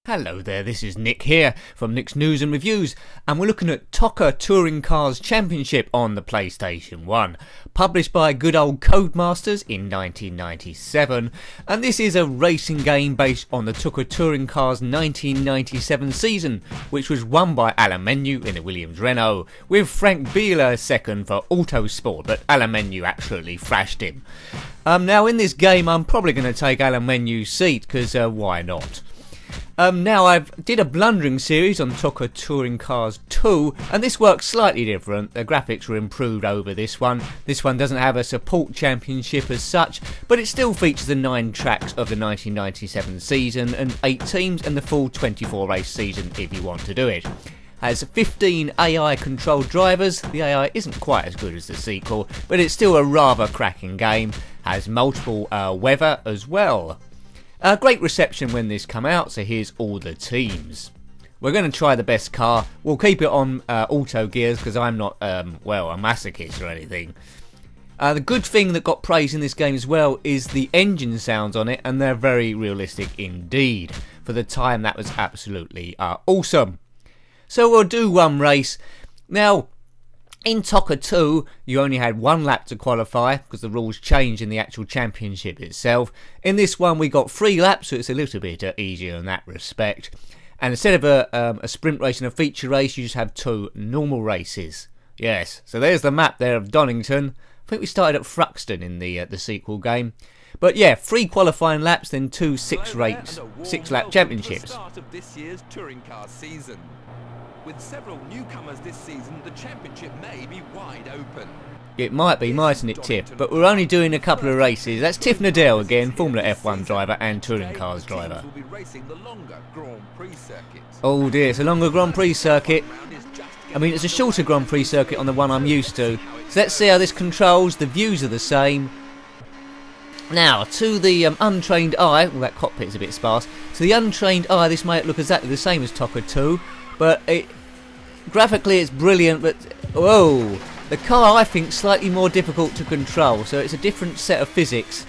Hello there, this is Nick here from Nick's News and Reviews, and we're looking at TOCA Touring Cars Championship on the PlayStation 1, published by good old Codemasters in 1997, and this is a racing game based on the TOCA Touring Cars 1997 season, which was won by Alumenu in the Williams Renault, with Frank Bieler second for Autosport, but Alumenu absolutely thrashed him. Now in this game I'm probably going to take Alumenu's seat, because why not? Now I did a blundering series on TOCA Touring Cars 2, and this works slightly different. The graphics were improved over this one. This one doesn't have a support championship as such, but it still features the 9 tracks of the 1997 season and 8 teams and the full 24 race season if you want to do it. Has 15 AI controlled drivers. The AI isn't quite as good as the sequel, but it's still a rather cracking game. Has multiple weather as well. Great reception when this come out, so here's all the teams. We're going to try the best car. We'll keep it on auto gears because I'm not, a masochist or anything. The good thing that got praise in this game as well is the engine sounds on it, and they're very realistic indeed. For the time, that was absolutely awesome. So we'll do one race. Now, in TOCA 2, you only had 1 lap to qualify because the rules changed in the actual championship itself. In this one, we got 3 laps, so it's a little bit easier in that respect. And instead of a sprint race and a feature race, you just have 2 normal races. Yes, so there's the map there of Donington. I think we started at Thruxton in the sequel game. But yeah, 3 qualifying laps, then 2 6-lap championships. Start of this year's touring car season. With several newcomers this season, the championship may be wide open. It might be, mightn't it, Tiff? But we're only doing a couple of races. That's Tiff Nadell again, Formula F1 driver and touring cars driver. Oh dear, it's a longer Grand Prix circuit. I mean, it's a shorter Grand Prix circuit on the one I'm used to. So let's see how this controls. The views are the same. Now, to the untrained eye, well, that cockpit is a bit sparse. To the untrained eye, this might look exactly the same as TOCA 2. But graphically it's brilliant, but whoa, the car I think slightly more difficult to control, so it's a different set of physics.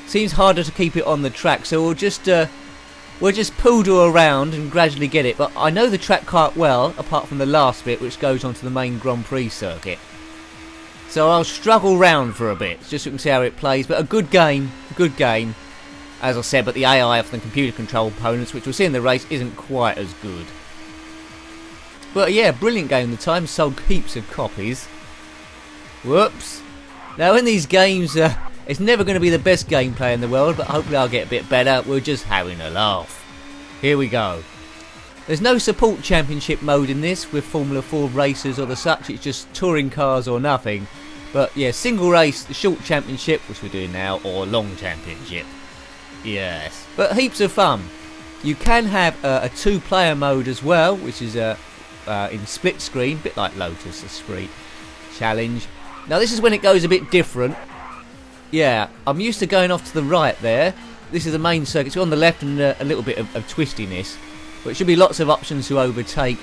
Seems harder to keep it on the track, so we'll just poodle around and gradually get it. But I know the track quite well, apart from the last bit which goes onto the main Grand Prix circuit. So I'll struggle round for a bit, just so we can see how it plays, but a good game, as I said, but the AI of the computer control components, which we'll see in the race, isn't quite as good. But yeah, brilliant game at the time, sold heaps of copies. Whoops. Now in these games, it's never going to be the best gameplay in the world, but hopefully I'll get a bit better. We're just having a laugh. Here we go. There's no support championship mode in this with Formula 4 races or the such, it's just touring cars or nothing. But yeah, single race, the short championship, which we're doing now, or long championship. Yes. But heaps of fun. You can have a 2-player mode as well, which is in split screen, a bit like Lotus the Street Challenge. Now this is when it goes a bit different. Yeah, I'm used to going off to the right there. This is the main circuit, so on the left and a little bit of twistiness. But it should be lots of options to overtake.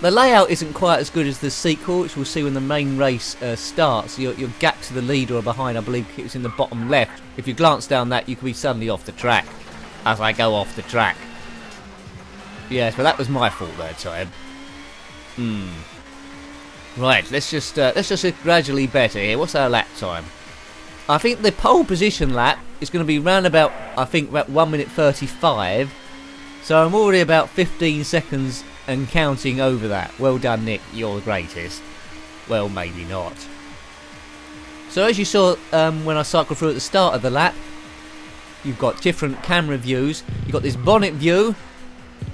The layout isn't quite as good as the sequel, which we'll see when the main race starts. Your gap to the leader or behind, I believe, it's in the bottom left. If you glance down that, you could be suddenly off the track as I go off the track. Yes, but that was my fault that time. Right, let's just gradually better here. What's our lap time? I think the pole position lap is going to be round about, about 1 minute 35. So I'm already about 15 seconds and counting over that. Well done, Nick, you're the greatest. Well, maybe not. So as you saw when I cycled through at the start of the lap, you've got different camera views. You've got this bonnet view,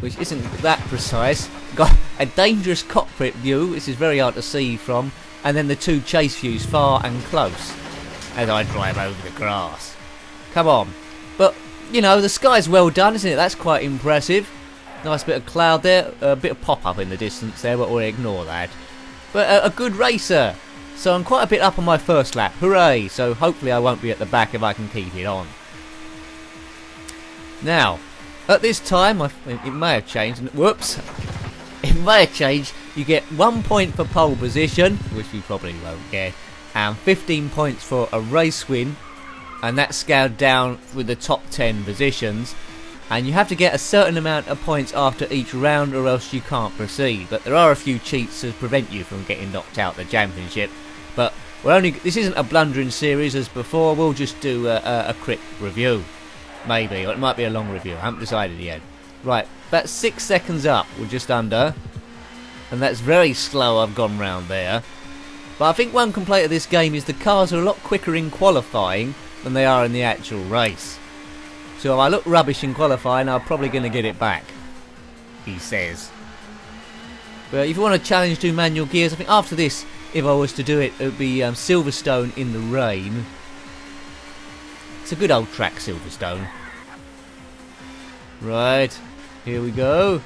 which isn't that precise. Got a dangerous cockpit view, which is very hard to see from, and then the 2 chase views, far and close, as I drive over the grass. Come on. But, you know, the sky's well done, isn't it? That's quite impressive. Nice bit of cloud there, a bit of pop-up in the distance there, but we'll ignore that. But a good racer. So I'm quite a bit up on my first lap. Hooray! So hopefully I won't be at the back if I can keep it on. Now, at this time, it may have changed. Whoops! It may have changed. You get 1 point for pole position, which you probably won't get, and 15 points for a race win, and that's scaled down with the top 10 positions. and you have to get a certain amount of points after each round or else you can't proceed. But there are a few cheats to prevent you from getting knocked out of the championship. But this isn't a blundering series as before. We'll just do a quick review, maybe, or it might be a long review. I haven't decided yet. Right, about 6 seconds up, we're just under, and that's very slow. I've gone round there. But I think one complaint of this game is the cars are a lot quicker in qualifying than they are in the actual race. So if I look rubbish in qualifying, I'm probably going to get it back, he says. But if you want to challenge do manual gears, I think after this, if I was to do it, it would be Silverstone in the rain. It's a good old track, Silverstone. Right, here we go.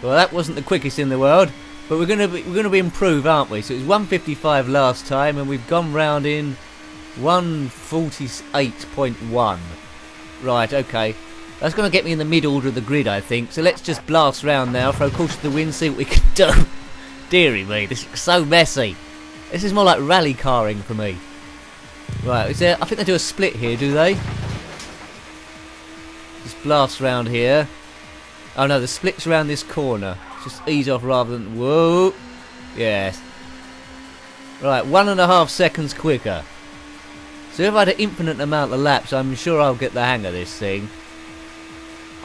Well, that wasn't the quickest in the world, but we're gonna be improved, aren't we? So it was 1:55 last time, and we've gone round in 1:48.1. Right, okay. That's gonna get me in the mid order of the grid, I think. So let's just blast round now, throw caution to the wind, see what we can do. Deary me, this looks so messy. This is more like rally carring for me. Right, is there? I think they do a split here, do they? Just blast round here. Oh no, the split's around this corner. Just ease off rather than... Whoa! Yes. Right, 1.5 seconds quicker. So if I had an infinite amount of laps, I'm sure I'll get the hang of this thing.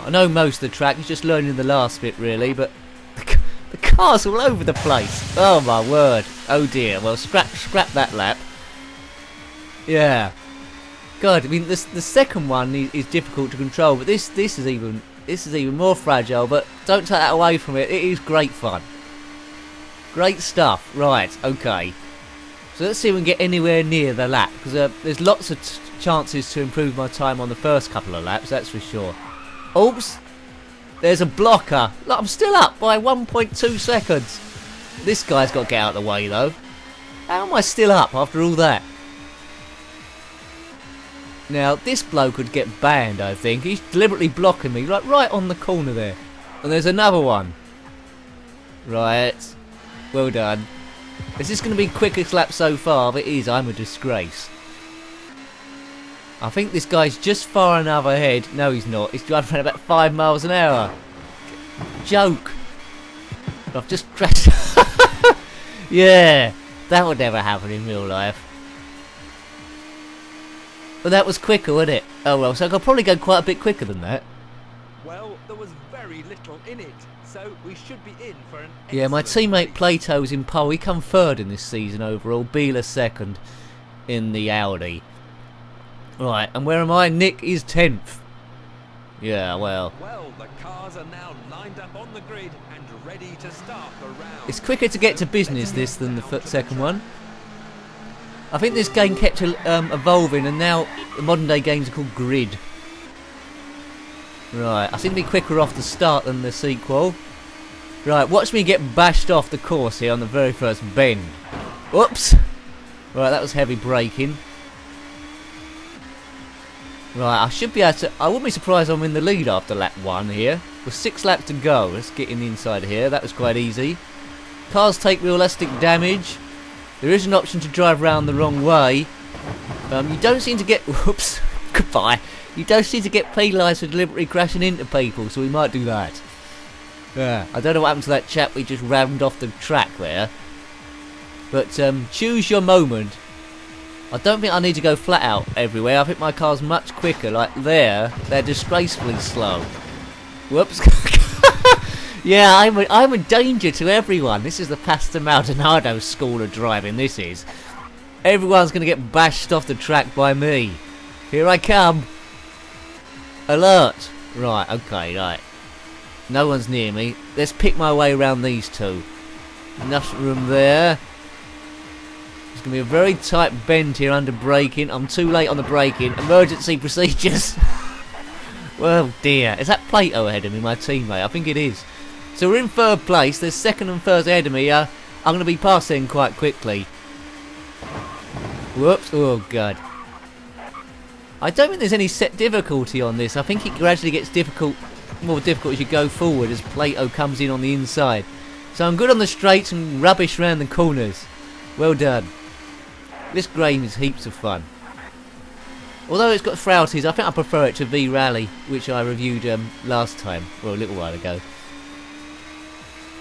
I know most of the track, it's just learning the last bit really, but the car's all over the place. Oh my word. Oh dear. Well, scrap that lap. Yeah. God, I mean, the second one is difficult to control, but this is even more fragile. But don't take that away from it. It is great fun. Great stuff. Right. Okay. So let's see if we can get anywhere near the lap, because there's lots of chances to improve my time on the first couple of laps. That's for sure. Oops. There's a blocker. Look, I'm still up by 1.2 seconds. This guy's got to get out of the way though. How am I still up after all that? Now, this bloke would get banned, I think. He's deliberately blocking me, like right on the corner there. And there's another one. Right. Well done. Is this going to be quickest lap so far? If it is, I'm a disgrace. I think this guy's just far enough ahead. No, he's not. He's driving around about 5 miles an hour. Joke. I've just crashed. Yeah, that would never happen in real life. But that was quicker, wasn't it? Oh well, so I could probably go quite a bit quicker than that. Well, there was very little in it, so we should be in for an Yeah, my excellent teammate Plato's in pole. He come third in this season overall. Beeler second in the Audi. Right, and where am I? Nick is 10th. Yeah, well. Well, the cars are now lined up on the grid and ready to start the round. It's quicker to get to business this than the second one. I think this game kept evolving, and now the modern day games are called Grid. Right, I seem to be quicker off the start than the sequel. Right, watch me get bashed off the course here on the very first bend. Whoops! Right, that was heavy braking. Right, I should be able to... I wouldn't be surprised I'm in the lead after lap 1 here. With 6 laps to go. Let's get in the inside here. That was quite easy. Cars take realistic damage. There is an option to drive around the wrong way. You don't seem to get... Whoops. Goodbye. You don't seem to get penalised for deliberately crashing into people, so we might do that. Yeah, I don't know what happened to that chap we just rammed off the track there. But choose your moment. I don't think I need to go flat out everywhere. I think my car's much quicker. Like there, they're disgracefully slow. Whoops. Yeah, I'm a danger to everyone. This is the Pastor Maldonado school of driving, this is. Everyone's going to get bashed off the track by me. Here I come. Alert. Right, okay, right. No one's near me. Let's pick my way around these two. Enough room there. It's going to be a very tight bend here under braking. I'm too late on the braking. Emergency procedures. Well, dear. Is that Plato ahead of me, my teammate? I think it is. So we're in third place. There's second and third ahead of me. I'm going to be passing quite quickly. Whoops. Oh, God. I don't think there's any set difficulty on this. I think it gradually gets more difficult as you go forward as Plato comes in on the inside. So I'm good on the straights and rubbish around the corners. Well done. This game is heaps of fun. Although it's got frailties, I think I prefer it to V-Rally, which I reviewed last time, well, a little while ago.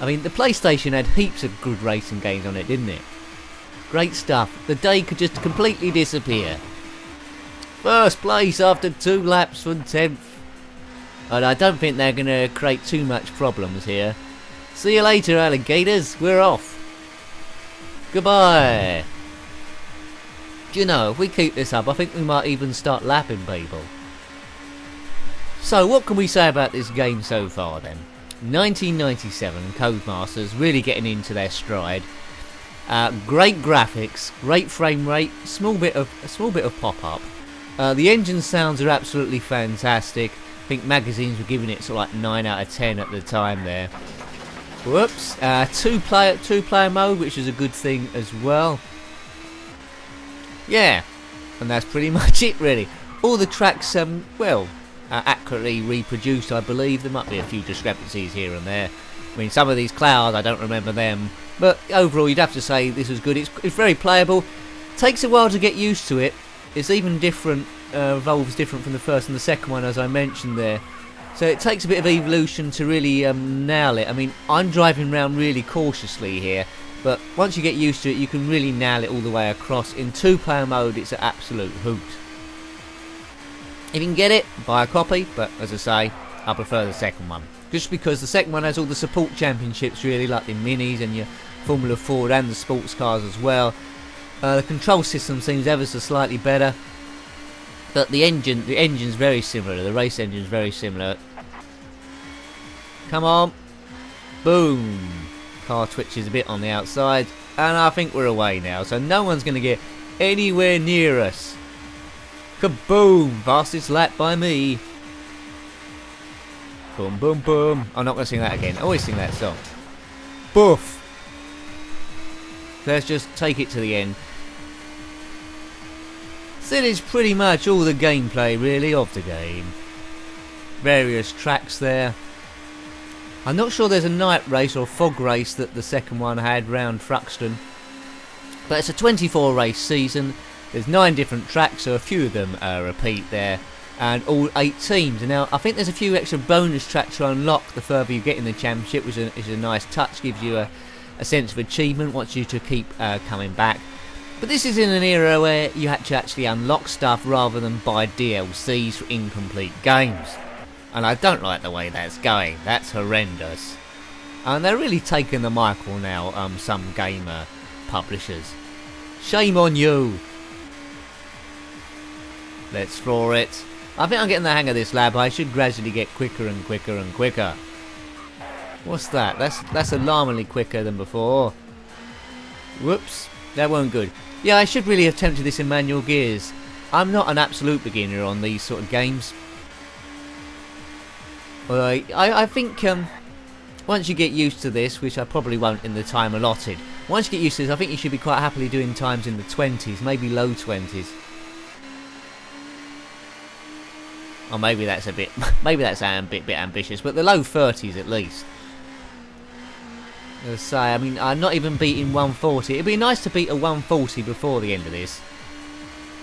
I mean, the PlayStation had heaps of good racing games on it, didn't it? Great stuff. The day could just completely disappear. First place after 2 laps from 10th. And I don't think they're going to create too much problems here. See you later, alligators. We're off. Goodbye. Do you know, if we keep this up, I think we might even start lapping people. So, what can we say about this game so far then? 1997, Codemasters really getting into their stride. Great graphics, great frame rate, small bit of pop-up. The engine sounds are absolutely fantastic. I think magazines were giving it sort of like 9 out of 10 at the time there. Whoops. Two-player mode, which is a good thing as well. Yeah, and that's pretty much it really. All the tracks, accurately reproduced, I believe. There might be a few discrepancies here and there. I mean, some of these clouds, I don't remember them. But overall, you'd have to say this was good. It's very playable. Takes a while to get used to it. It's even different, evolves different from the first and the second one, as I mentioned there. So it takes a bit of evolution to really nail it. I mean, I'm driving around really cautiously here. But once you get used to it, you can really nail it all the way across. In 2-player mode, it's an absolute hoot. If you can get it, buy a copy, but as I say, I prefer the second one. Just because the second one has all the support championships really, like the minis and your Formula Ford and the sports cars as well. The control system seems ever so slightly better. But the engine's very similar, the race engine's very similar. Come on. Boom. Car twitches a bit on the outside, and I think we're away now, so no one's going to get anywhere near us. Kaboom! Fastest lap by me. Boom, boom, boom. I'm not going to sing that again. I always sing that song. Boof! Let's just take it to the end. So that is pretty much all the gameplay really of the game. Various tracks there. I'm not sure there's a night race or fog race that the second one had round Thruxton. But it's a 24 race season. There's 9 different tracks, so a few of them repeat there. And all 8 teams. And now I think there's a few extra bonus tracks to unlock the further you get in the championship, which is a nice touch. Gives you a sense of achievement, wants you to keep coming back. But this is in an era where you had to actually unlock stuff rather than buy DLCs for incomplete games. And I don't like the way that's going. That's horrendous. And they're really taking the Michael now, some gamer publishers. Shame on you. Let's floor it. I think I'm getting the hang of this lab. I should gradually get quicker and quicker and quicker. What's that? That's alarmingly quicker than before. Whoops. That weren't good. Yeah, I should really have attempted this in manual gears. I'm not an absolute beginner on these sort of games. Well, I think once you get used to this, which I probably won't in the time allotted, once you get used to this, I think you should be quite happily doing times in the 20s, maybe low 20s. Or maybe that's a bit ambitious, but the low 30s at least. As I say, I mean, I'm not even beating 140. It'd be nice to beat a 140 before the end of this.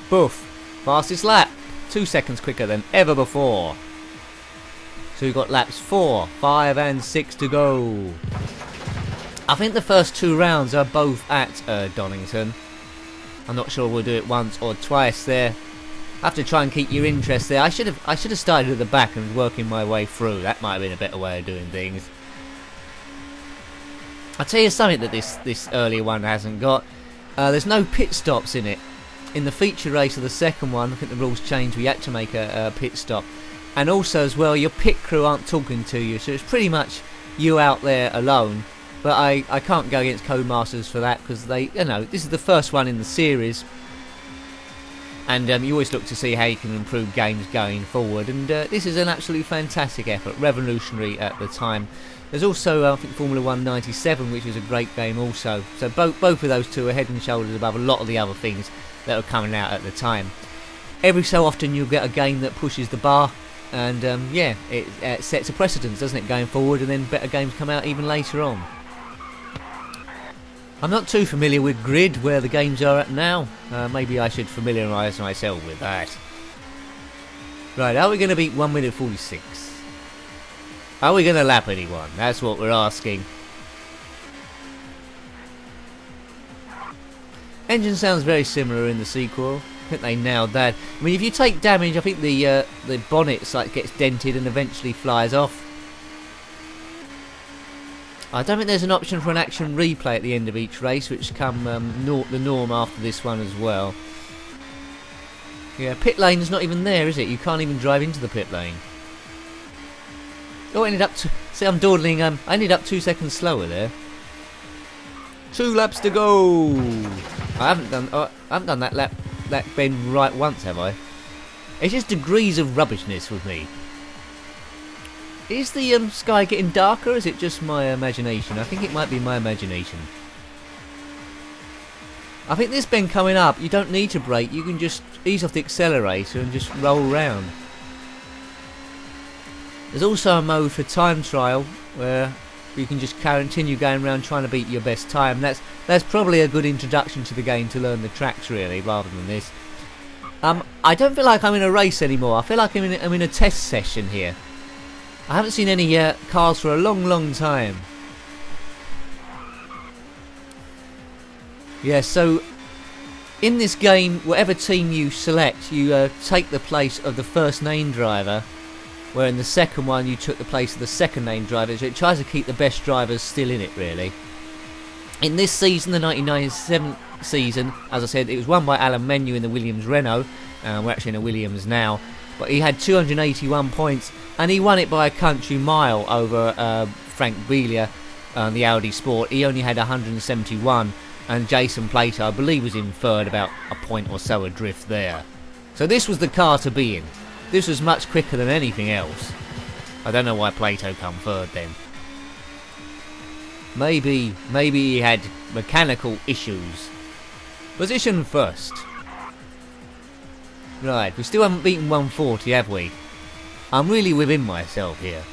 Boof. Fastest lap. 2 seconds quicker than ever before. So we've got laps 4, 5 and 6 to go. I think the first 2 rounds are both at Donington. I'm not sure we'll do it once or twice there. I have to try and keep your interest there. I should have started at the back and working my way through. That might have been a better way of doing things. I'll tell you something that this earlier one hasn't got. There's no pit stops in it. In the feature race of the second one, I think the rules changed. We had to make a pit stop. And also as well, your pit crew aren't talking to you, so it's pretty much you out there alone. But I can't go against Codemasters for that, because this is the first one in the series. And you always look to see how you can improve games going forward. And this is an absolutely fantastic effort, revolutionary at the time. There's also, I think, Formula 1 97, which is a great game also. So both of those two are head and shoulders above a lot of the other things that were coming out at the time. Every so often you'll get a game that pushes the bar. And it sets a precedence, doesn't it, going forward, and then better games come out even later on. I'm not too familiar with Grid, where the games are at now. Maybe I should familiarise myself with that. Right, are we going to beat 1 minute 46? Are we going to lap anyone? That's what we're asking. Engine sounds very similar in the sequel. I think they nailed that. I mean, if you take damage, I think the bonnet like gets dented and eventually flies off. I don't think there's an option for an action replay at the end of each race, which come the norm after this one as well. Yeah, pit lane's not even there, is it? You can't even drive into the pit lane. Oh, I ended up see, I'm dawdling. I ended up 2 seconds slower there. 2 laps to go. I haven't done that bend right once, have I? It's just degrees of rubbishness with me. Is the sky getting darker, or is it just my imagination? I think it might be my imagination. I think this bend coming up, you don't need to brake, you can just ease off the accelerator and just roll round. There's also a mode for time trial where you can just continue going around trying to beat your best time. That's probably a good introduction to the game to learn the tracks really, rather than this. I don't feel like I'm in a race anymore. I feel like I'm in a test session here. I haven't seen any cars for a long time. Yeah, so in this game, whatever team you select, you take the place of the first named driver, where in the second one you took the place of the second named driver, so it tries to keep the best drivers still in it really. In this season, the 1997 season, as I said, it was won by Alan Menu in the Williams Renault. We're actually in a Williams now. But he had 281 points, and he won it by a country mile over Frank Belia, the Audi Sport. He only had 171, and Jason Plato, I believe, was in third, about a point or so adrift there. So this was the car to be in. This was much quicker than anything else. I don't know why Plato come third then. Maybe he had mechanical issues. Position first. Right, we still haven't beaten 140, have we? I'm really within myself here.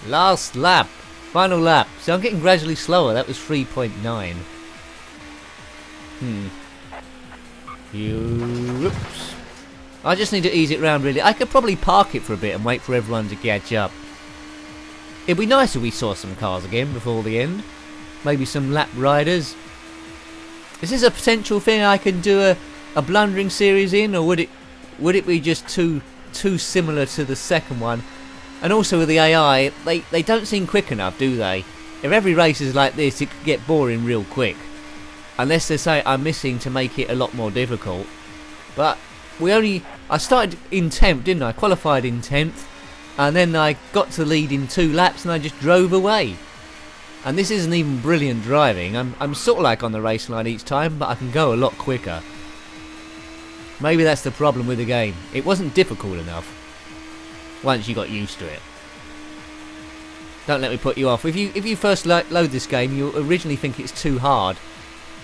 Last lap. Final lap. So I'm getting gradually slower. That was 3.9. Oops. I just need to ease it round really. I could probably park it for a bit and wait for everyone to catch up. It'd be nice if we saw some cars again before the end. Maybe some lap riders. Is this a potential thing I can do a blundering series in, or would it be just too similar to the second one? And also with the AI, they don't seem quick enough, do they? If every race is like this, it could get boring real quick. Unless they say I'm missing to make it a lot more difficult. But I started in 10th, didn't I? Qualified in 10th. And then I got to the lead in 2 laps and I just drove away. And this isn't even brilliant driving. I'm sort of like on the race line each time, but I can go a lot quicker. Maybe that's the problem with the game. It wasn't difficult enough once you got used to it. Don't let me put you off. If you first load this game, you'll originally think it's too hard.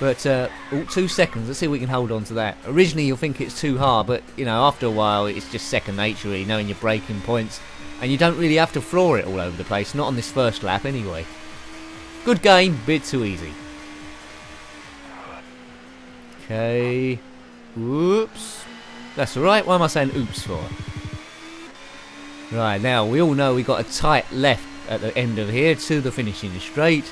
But 2 seconds. Let's see if we can hold on to that. Originally you'll think it's too hard, but you know, after a while it's just second nature really, knowing your braking points, and you don't really have to floor it all over the place. Not on this first lap anyway. Good game, bit too easy. Okay. Whoops. That's alright, what am I saying oops for? Right, now we all know we got a tight left at the end of here to the finishing straight.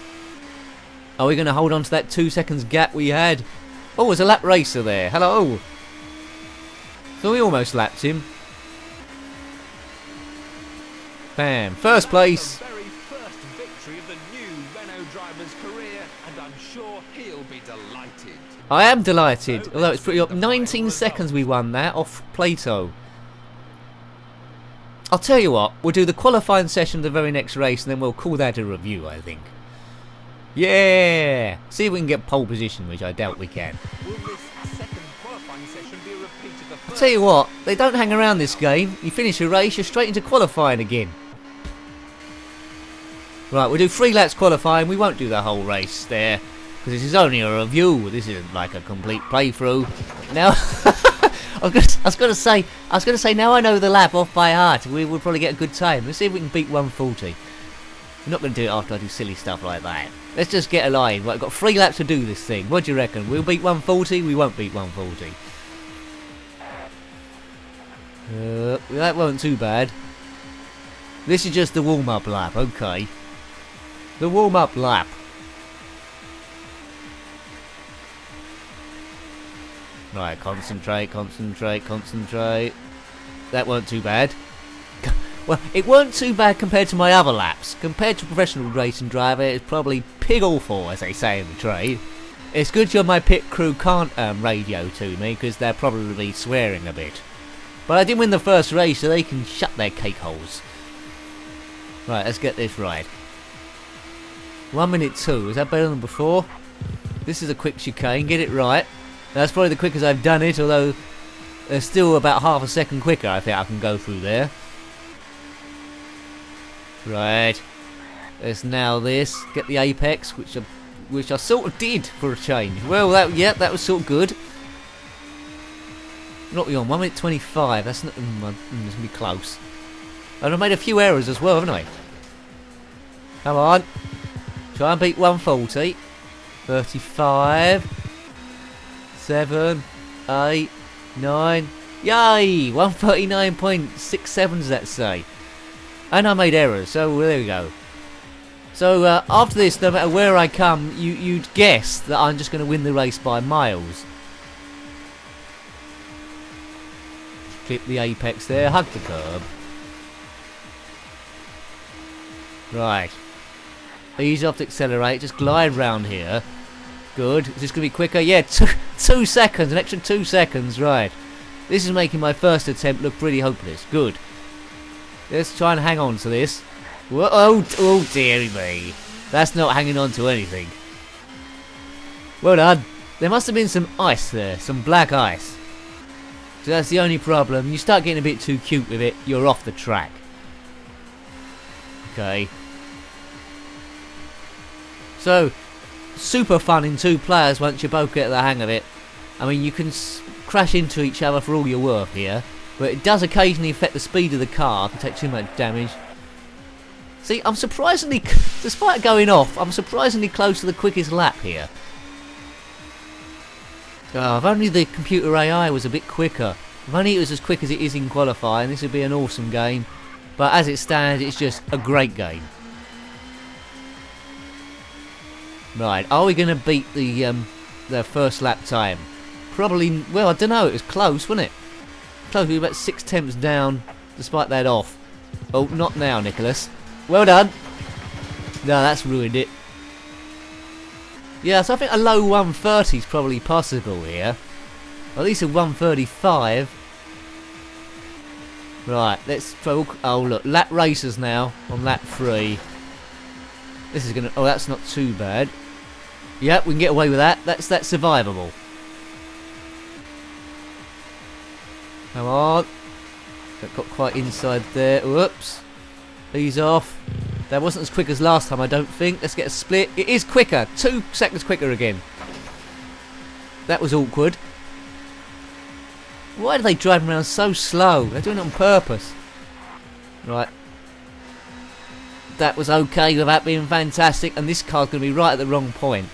Are we going to hold on to that 2 seconds gap we had? Oh, there's a lap racer there. Hello. So we almost lapped him. Bam. First place. The very first victory of the new Renault driver's career, and I'm sure he'll be delighted. I am delighted, although it's pretty up. 19 seconds we won that off Plato. I'll tell you what, we'll do the qualifying session of the very next race and then we'll call that a review, I think. Yeah! See if we can get pole position, which I doubt we can. Will this second qualifying session be a repeat of the first? I'll tell you what, they don't hang around this game. You finish a race, you're straight into qualifying again. Right, we'll do 3 laps qualifying. We won't do the whole race there, because this is only a review. This isn't like a complete playthrough. Now, I was going to say, now I know the lap off by heart. We will probably get a good time. Let's see if we can beat 140. We're not going to do it after I do silly stuff like that. Let's just get a line. Right, I've got 3 laps to do this thing. What do you reckon? We'll beat 140? We won't beat 140. That wasn't too bad. This is just the warm-up lap, okay. The warm-up lap. Right, concentrate, concentrate, concentrate. That weren't too bad. Well, it weren't too bad compared to my other laps. Compared to a professional racing driver, it's probably pig awful, as they say in the trade. It's good job my pit crew can't radio to me, because they're probably swearing a bit. But I did win the first race, so they can shut their cake holes. Right, let's get this right. 1 minute 2, is that better than before? This is a quick chicane, get it right. That's probably the quickest I've done it, although there's still about half a second quicker I think I can go through there. Right. Let's now this. Get the apex, which I sort of did for a change. Well, that was sort of good. Not beyond 1 minute 25. That's not. It's gonna be close. And I made a few errors as well, haven't I? Come on. Try and beat 140. 35. 7, 8, 9. Yay! 139.67 does that say? And I made errors, so there we go. So after this, no matter where I come, you'd guess that I'm just going to win the race by miles. Clip the apex there, hug the curb. Right. Ease off to accelerate, just glide round here. Good. Is this going to be quicker? Yeah, 2 seconds, an extra 2 seconds, right. This is making my first attempt look pretty hopeless. Good. Let's try and hang on to this. Whoa, oh dearie me. That's not hanging on to anything. Well done. There must have been some ice there, some black ice. So that's the only problem. You start getting a bit too cute with it, you're off the track. Okay. So, super fun in 2 players once you both get the hang of it. I mean, you can crash into each other for all you're worth here, but it does occasionally affect the speed of the car. Can take too much damage. See, I'm surprisingly, despite going off, I'm surprisingly close to the quickest lap here. Oh, if only the computer AI was a bit quicker. If only it was as quick as it is in qualifying, this would be an awesome game. But as it stands, it's just a great game. Right, are we going to beat the first lap time? Probably, well, I don't know, it was close, wasn't it? Close, we were about 6 tenths down, despite that off. Oh, not now, Nicholas. Well done. No, that's ruined it. Yeah, so I think a low 130 is probably possible here. At least a 135. Right, let's throw. Oh, look, lap racers now on lap 3. This is gonna. Oh, that's not too bad. Yep, we can get away with that. That's survivable. Come on. That got quite inside there. Whoops. Ease off. That wasn't as quick as last time, I don't think. Let's get a split. It is quicker. 2 seconds quicker again. That was awkward. Why do they drive around so slow? They're doing it on purpose. Right. That was okay without being fantastic, and this car's going to be right at the wrong point.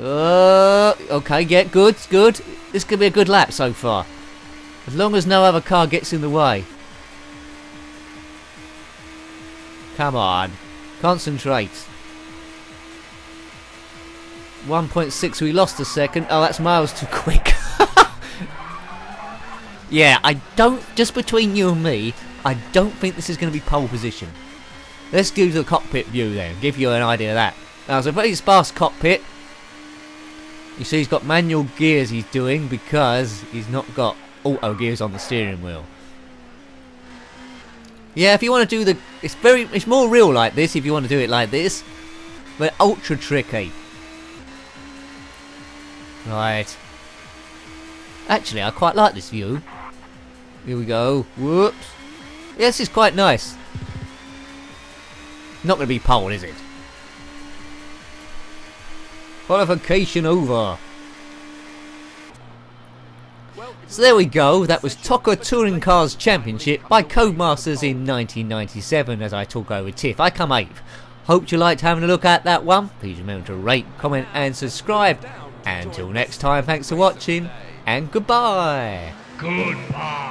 Okay, yeah, good. This could be a good lap so far. As long as no other car gets in the way. Come on. Concentrate. 1.6, we lost a second. Oh, that's miles too quick. Yeah, I don't, just between you and me, I don't think this is going to be pole position. Let's do the cockpit view then, give you an idea of that. Now, it's a very sparse cockpit. You see he's got manual gears he's doing because he's not got auto gears on the steering wheel. Yeah, if you want to do it's more real like this if you want to do it like this, but ultra tricky. Right. Actually, I quite like this view. Here we go. Whoops. Yeah, this is quite nice. Not going to be pole, is it? Qualification over. So there we go. That was TOCA Touring Cars Championship by Codemasters in 1997 as I took over TIFF. I come 8th. Hope you liked having a look at that one. Please remember to rate, comment and subscribe. And until next time, thanks for watching. and goodbye. Goodbye.